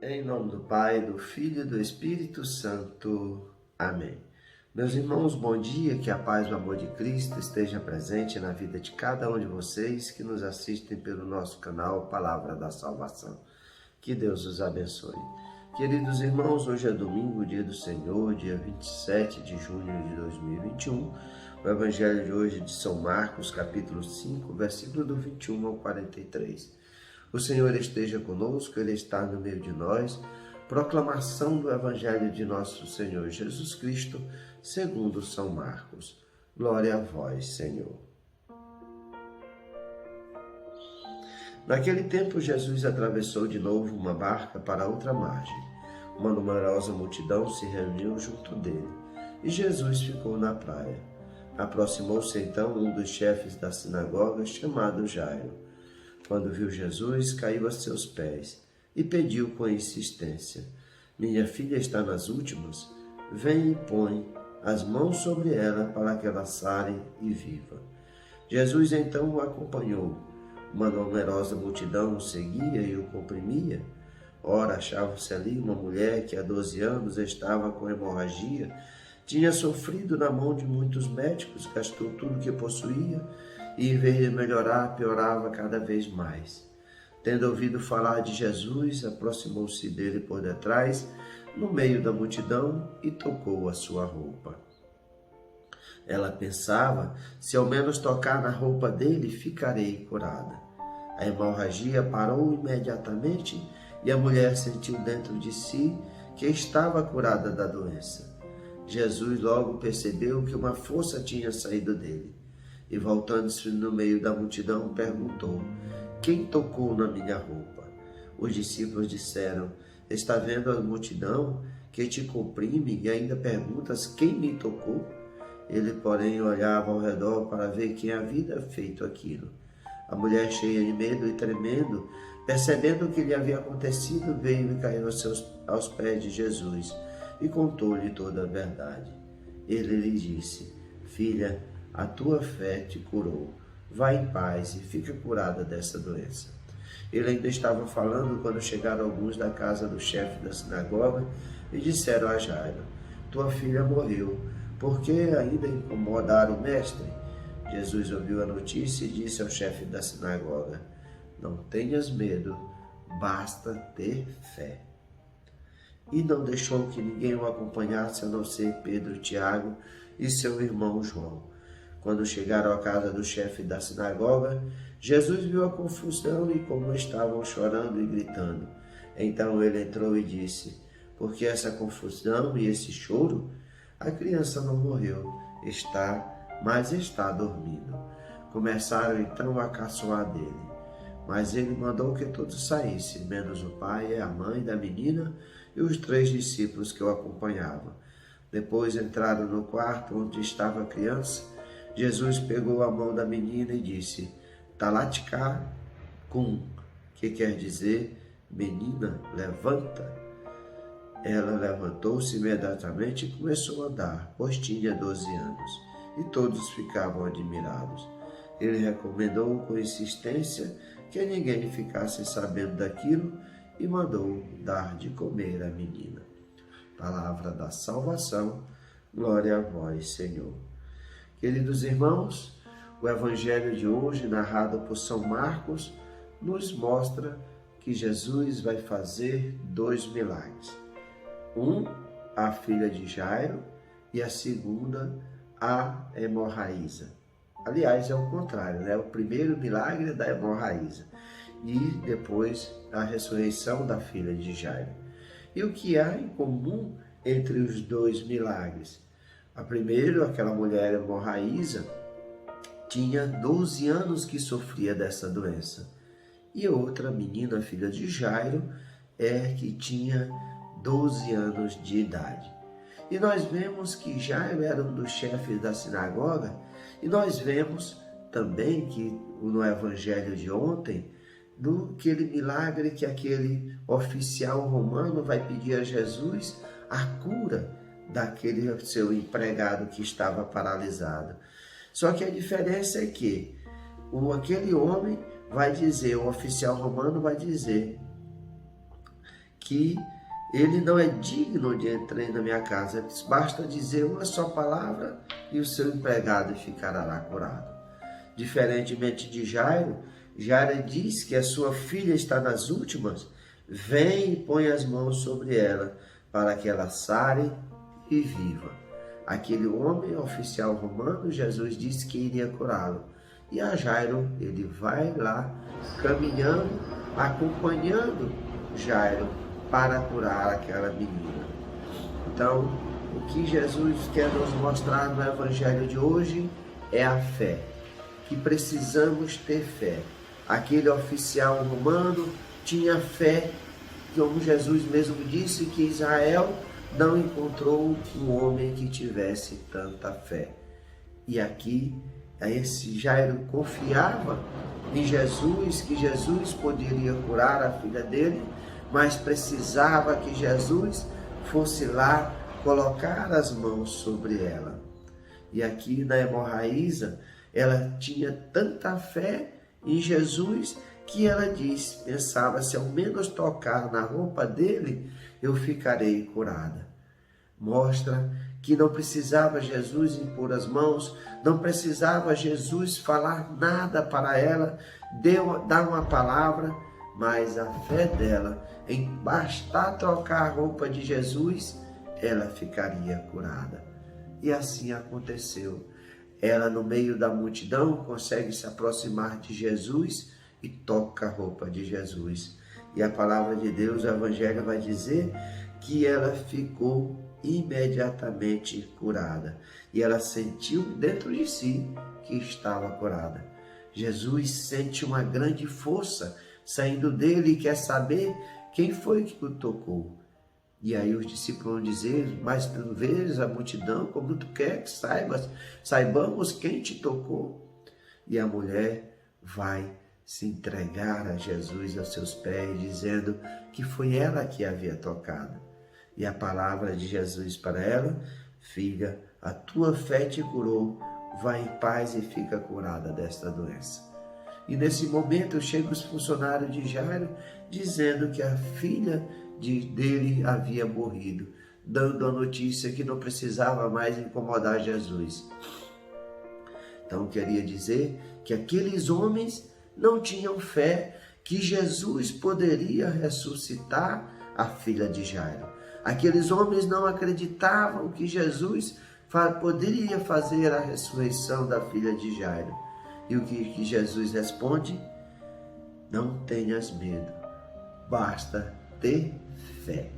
Em nome do Pai, do Filho e do Espírito Santo. Amém. Meus irmãos, bom dia, que a paz e o amor de Cristo esteja presente na vida de cada um de vocês que nos assistem pelo nosso canal Palavra da Salvação. Que Deus os abençoe. Queridos irmãos, hoje é domingo, dia do Senhor, dia 27 de junho de 2021. O Evangelho de hoje é de São Marcos, capítulo 5, versículo do 21 ao 43. O Senhor esteja conosco, Ele está no meio de nós. Proclamação do Evangelho de nosso Senhor Jesus Cristo, segundo São Marcos. Glória a vós, Senhor. Naquele tempo, Jesus atravessou de novo uma barca para outra margem. Uma numerosa multidão se reuniu junto dele, e Jesus ficou na praia. Aproximou-se então um dos chefes da sinagoga, chamado Jairo. Quando viu Jesus, caiu a seus pés e pediu com insistência: Minha filha está nas últimas, vem e põe as mãos sobre ela para que ela sare e viva. Jesus então o acompanhou. Uma numerosa multidão o seguia e o comprimia. Ora, achava-se ali uma mulher que há 12 anos estava com hemorragia, tinha sofrido na mão de muitos médicos, gastou tudo o que possuía e, em vez de melhorar, piorava cada vez mais. Tendo ouvido falar de Jesus, aproximou-se dele por detrás, no meio da multidão, e tocou a sua roupa. Ela pensava: se ao menos tocar na roupa dele, ficarei curada. A hemorragia parou imediatamente e a mulher sentiu dentro de si que estava curada da doença. Jesus logo percebeu que uma força tinha saído dele e, voltando-se no meio da multidão, perguntou: Quem tocou na minha roupa? Os discípulos disseram: Está vendo a multidão que te comprime e ainda perguntas quem me tocou? Ele, porém, olhava ao redor para ver quem havia feito aquilo. A mulher, cheia de medo e tremendo, percebendo o que lhe havia acontecido, veio e caiu aos pés de Jesus e contou-lhe toda a verdade. Ele lhe disse: Filha, a tua fé te curou. Vai em paz e fica curada dessa doença. Ele ainda estava falando quando chegaram alguns da casa do chefe da sinagoga e disseram a Jairo: Tua filha morreu, por que ainda incomodar o mestre? Jesus ouviu a notícia e disse ao chefe da sinagoga: Não tenhas medo, basta ter fé. E não deixou que ninguém o acompanhasse, a não ser Pedro, Tiago e seu irmão João. Quando chegaram à casa do chefe da sinagoga, Jesus viu a confusão e como estavam chorando e gritando. Então ele entrou e disse: Por que essa confusão e esse choro? A criança não morreu, mas está dormindo. Começaram então a caçoar dele. Mas ele mandou que todos saíssem, menos o pai e a mãe da menina e os 3 discípulos que o acompanhavam. Depois entraram no quarto onde estava a criança. Jesus pegou a mão da menina e disse: Talit cum, que quer dizer: Menina, levanta. Ela levantou-se imediatamente e começou a andar, pois tinha 12 anos, e todos ficavam admirados. Ele recomendou com insistência que ninguém ficasse sabendo daquilo e mandou dar de comer à menina. Palavra da salvação, glória a vós, Senhor. Queridos irmãos, o Evangelho de hoje, narrado por São Marcos, nos mostra que Jesus vai fazer 2 milagres. A filha de Jairo, e a segunda, a hemorraíza. Aliás, é o contrário, né? O primeiro milagre é da hemorraíza e depois a ressurreição da filha de Jairo. E o que há em comum entre os 2 milagres? A primeira, aquela mulher hemorraíza, tinha 12 anos que sofria dessa doença. E a outra menina, filha de Jairo, que tinha 12 anos de idade. E nós vemos que Jairo era um dos chefes da sinagoga, e nós vemos também que no Evangelho de ontem, aquele milagre que aquele oficial romano vai pedir a Jesus a cura daquele seu empregado que estava paralisado. Só que a diferença é que aquele homem vai dizer, o oficial romano vai dizer que ele não é digno de entrar na minha casa. Basta dizer uma só palavra e o seu empregado ficará curado. Diferentemente de Jairo, Jairo diz que a sua filha está nas últimas. Vem e põe as mãos sobre ela, para que ela sare e viva. Aquele homem, oficial romano, Jesus disse que iria curá-lo. E a Jairo, ele vai lá, caminhando, acompanhando Jairo para curar aquela menina. Então, o que Jesus quer nos mostrar no Evangelho de hoje é a fé, que precisamos ter fé. Aquele oficial romano tinha fé, como Jesus mesmo disse, que Israel não encontrou um homem que tivesse tanta fé. E aqui, esse Jairo confiava em Jesus, que Jesus poderia curar a filha dele, mas precisava que Jesus fosse lá colocar as mãos sobre ela. E aqui na hemorraísa, ela tinha tanta fé em Jesus que ela pensava, se ao menos tocar na roupa dele, eu ficarei curada. Mostra que não precisava Jesus impor as mãos, não precisava Jesus falar nada para ela, dar uma palavra, mas a fé dela, em bastar trocar a roupa de Jesus, ela ficaria curada. E assim aconteceu. Ela, no meio da multidão, consegue se aproximar de Jesus e toca a roupa de Jesus. E a palavra de Deus, o Evangelho vai dizer que ela ficou imediatamente curada. E ela sentiu dentro de si que estava curada. Jesus sente uma grande força saindo dele e quer saber quem foi que o tocou. E aí os discípulos vão dizer, mas tu vês a multidão, como tu quer que saibamos quem te tocou. E a mulher vai se entregar a Jesus aos seus pés, dizendo que foi ela que havia tocado. E a palavra de Jesus para ela, filha, a tua fé te curou, vai em paz e fica curada desta doença. E nesse momento chegam os funcionários de Jairo, dizendo que a filha dele havia morrido, dando a notícia que não precisava mais incomodar Jesus. Então queria dizer que aqueles homens não tinham fé que Jesus poderia ressuscitar a filha de Jairo. Aqueles homens não acreditavam que Jesus poderia fazer a ressurreição da filha de Jairo. E o que Jesus responde? Não tenhas medo, basta ter fé.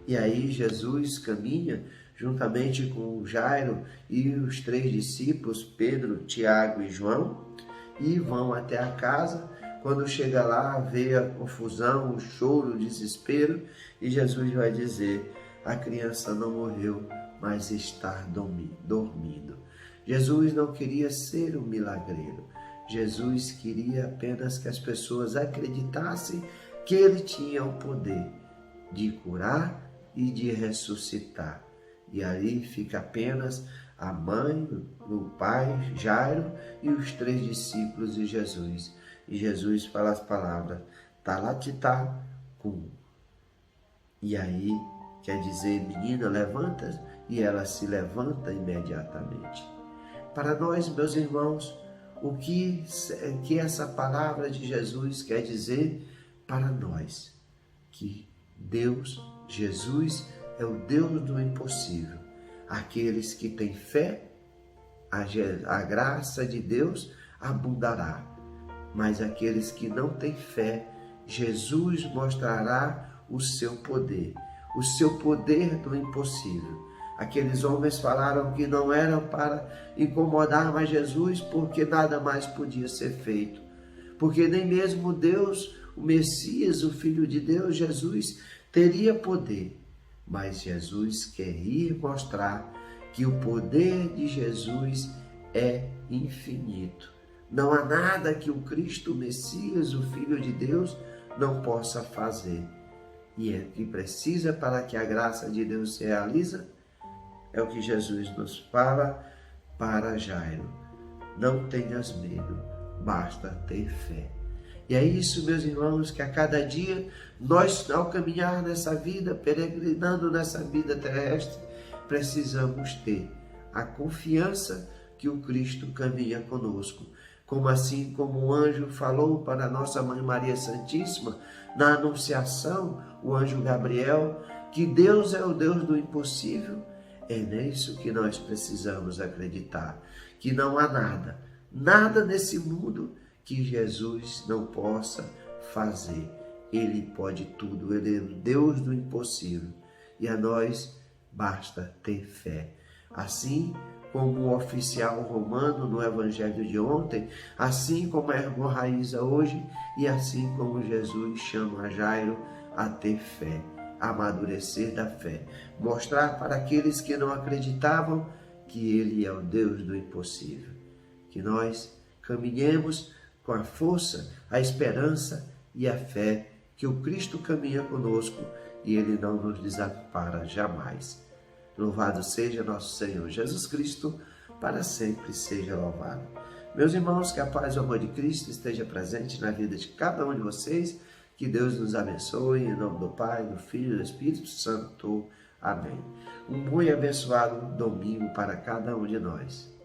E aí Jesus caminha juntamente com Jairo e os 3 discípulos, Pedro, Tiago e João, e vão até a casa. Quando chega lá, vê a confusão, o choro, o desespero, e Jesus vai dizer, a criança não morreu, mas está dormindo. Jesus não queria ser um milagreiro. Jesus queria apenas que as pessoas acreditassem que ele tinha o poder de curar e de ressuscitar. E ali fica apenas a mãe, o pai, Jairo, e os 3 discípulos de Jesus. E Jesus fala as palavras, talatitá cum. E aí, quer dizer, menina, levanta, e ela se levanta imediatamente. Para nós, meus irmãos, o que essa palavra de Jesus quer dizer para nós? Que Deus, Jesus, é o Deus do impossível. Aqueles que têm fé, a graça de Deus abundará. Mas aqueles que não têm fé, Jesus mostrará o seu poder do impossível. Aqueles homens falaram que não eram para incomodar mais Jesus, porque nada mais podia ser feito. Porque nem mesmo Deus, o Messias, o Filho de Deus, Jesus, teria poder. Mas Jesus quer ir mostrar que o poder de Jesus é infinito. Não há nada que o Cristo, o Messias, o Filho de Deus, não possa fazer. E é que precisa para que a graça de Deus se realize. É o que Jesus nos fala para Jairo. Não tenhas medo, basta ter fé. E é isso, meus irmãos, que a cada dia nós, ao caminhar nessa vida, peregrinando nessa vida terrestre, precisamos ter a confiança que o Cristo caminha conosco. Como assim como o anjo falou para a nossa Mãe Maria Santíssima, na Anunciação, o anjo Gabriel, que Deus é o Deus do impossível, é nisso que nós precisamos acreditar, que não há nada nesse mundo que Jesus não possa fazer. Ele pode tudo, Ele é o Deus do impossível. E a nós basta ter fé. Assim como o oficial romano no evangelho de ontem, assim como a irmã Raíza hoje, e assim como Jesus chama a Jairo a ter fé, a amadurecer da fé, mostrar para aqueles que não acreditavam que Ele é o Deus do impossível. Que nós caminhemos com a força, a esperança e a fé que o Cristo caminha conosco e Ele não nos desampara jamais. Louvado seja nosso Senhor Jesus Cristo, para sempre seja louvado. Meus irmãos, que a paz e o amor de Cristo esteja presente na vida de cada um de vocês. Que Deus nos abençoe, em nome do Pai, do Filho e do Espírito Santo. Amém. Um bom e abençoado domingo para cada um de nós.